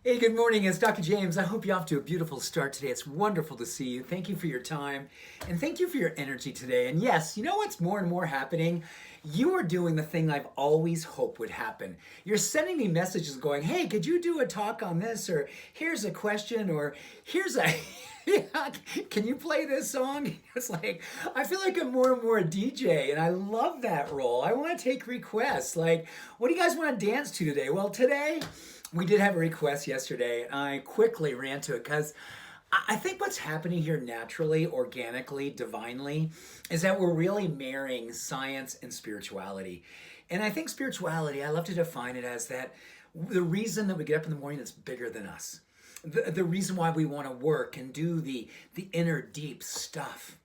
Hey, good morning. It's Dr. James. I hope you're off to a beautiful start today. It's wonderful to see you. Thank you for your time and thank you for your energy today. And yes, you know what's more and more happening? You are doing the thing I've always hoped would happen. You're sending me messages going, hey, could you do a talk on this? Or here's a question, or here's a. Can you play this song? It's like, I feel like I'm more and more a DJ, and I love that role. I want to take requests. Like, what do you guys want to dance to today? Well, today, we did have a request yesterday, and I quickly ran to it because I think what's happening here naturally, organically, divinely, is that we're really marrying science and spirituality. And I think spirituality, I love to define it as that the reason that we get up in the morning that's bigger than us. The reason why we want to work and do the inner deep stuff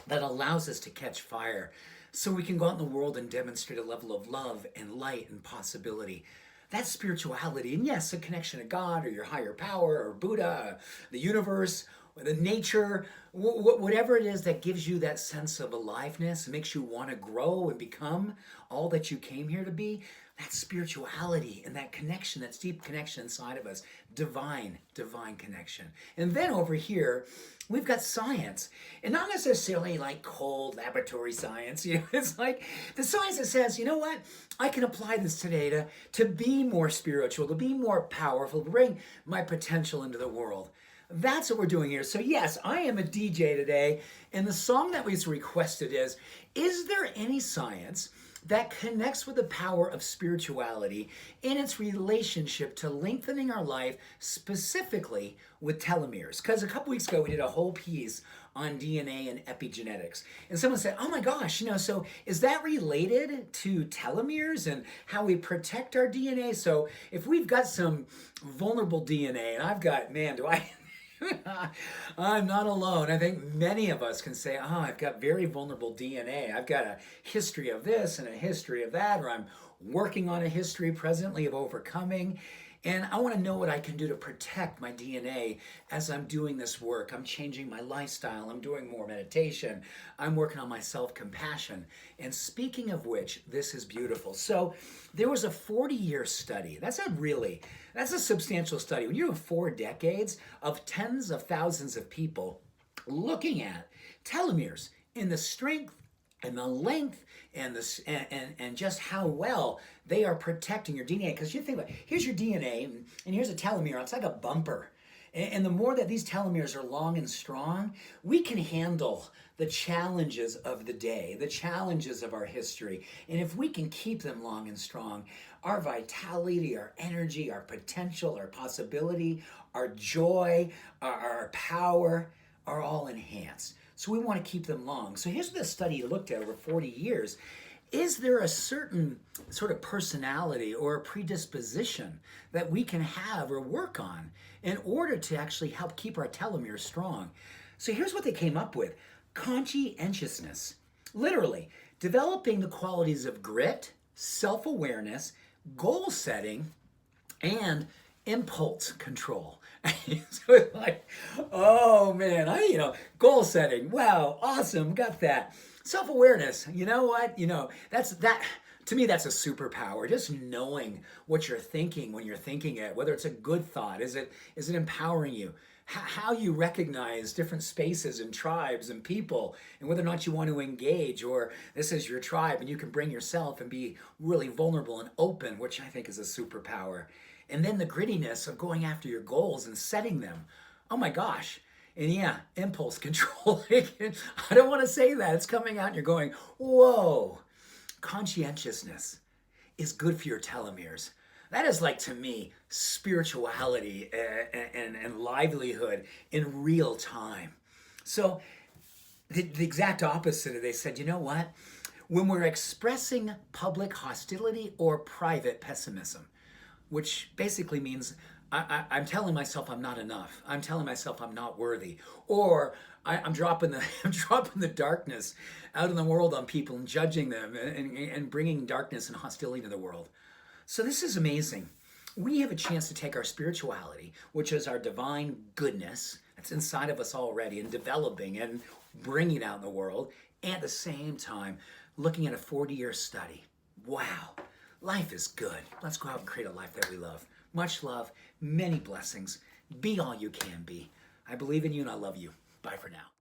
that allows us to catch fire so we can go out in the world and demonstrate a level of love and light and possibility. That's spirituality. And yes, a connection to God or your higher power or Buddha, the universe, or the nature, whatever it is that gives you that sense of aliveness, makes you want to grow and become all that you came here to be. That's spirituality and that connection, that's deep connection inside of us. Divine connection. And then over here, we've got science. And not necessarily like cold laboratory science. It's like the science that says, you know what? I can apply this today to be more spiritual, to be more powerful, to bring my potential into the world. That's what we're doing here. So yes, I am a DJ today, and the song that was requested is there any science that connects with the power of spirituality in its relationship to lengthening our life, specifically with telomeres? Because a couple weeks ago we did a whole piece on DNA and epigenetics. And someone said, oh my gosh, so is that related to telomeres and how we protect our DNA? So if we've got some vulnerable DNA, and I've got, man, do I... I'm not alone. I think many of us can say, oh, I've got very vulnerable DNA. I've got a history of this and a history of that, or I'm working on a history presently of overcoming. And I want to know what I can do to protect my DNA as I'm doing this work. I'm changing my lifestyle. I'm doing more meditation. I'm working on my self-compassion. And speaking of which, this is beautiful. So there was a 40-year study. That's a substantial study. When you have 4 decades of tens of thousands of people looking at telomeres in the strength and the length and and just how well they are protecting your DNA. Because you think about, here's your DNA and here's a telomere. It's like a bumper. And the more that these telomeres are long and strong, we can handle the challenges of the day, the challenges of our history. And if we can keep them long and strong, our vitality, our energy, our potential, our possibility, our joy, our power are all enhanced. So we want to keep them long. So here's what the study looked at over 40 years. Is there a certain sort of personality or a predisposition that we can have or work on in order to actually help keep our telomeres strong? So here's what they came up with. Conscientiousness. Literally, developing the qualities of grit, self-awareness, goal setting, and impulse control. So it's like, oh man, goal setting. Wow, awesome, got that. Self-awareness, you know what? To me, that's a superpower. Just knowing what you're thinking when you're thinking it, whether it's a good thought, is it empowering you? How you recognize different spaces and tribes and people, and whether or not you want to engage, or this is your tribe and you can bring yourself and be really vulnerable and open, which I think is a superpower. And then the grittiness of going after your goals and setting them. Oh my gosh. And yeah, impulse control. I don't want to say that. It's coming out and you're going, whoa. Conscientiousness is good for your telomeres. That is, like, to me, spirituality and livelihood in real time. So the exact opposite, they said, you know what? When we're expressing public hostility or private pessimism, which basically means I'm telling myself I'm not enough. I'm telling myself I'm not worthy. Or I'm dropping the darkness out in the world on people and judging them and bringing darkness and hostility to the world. So this is amazing. We have a chance to take our spirituality, which is our divine goodness that's inside of us already, and developing and bringing it out in the world, and at the same time looking at a 40-year study. Wow. Life is good. Let's go out and create a life that we love. Much love, many blessings. Be all you can be. I believe in you and I love you. Bye for now.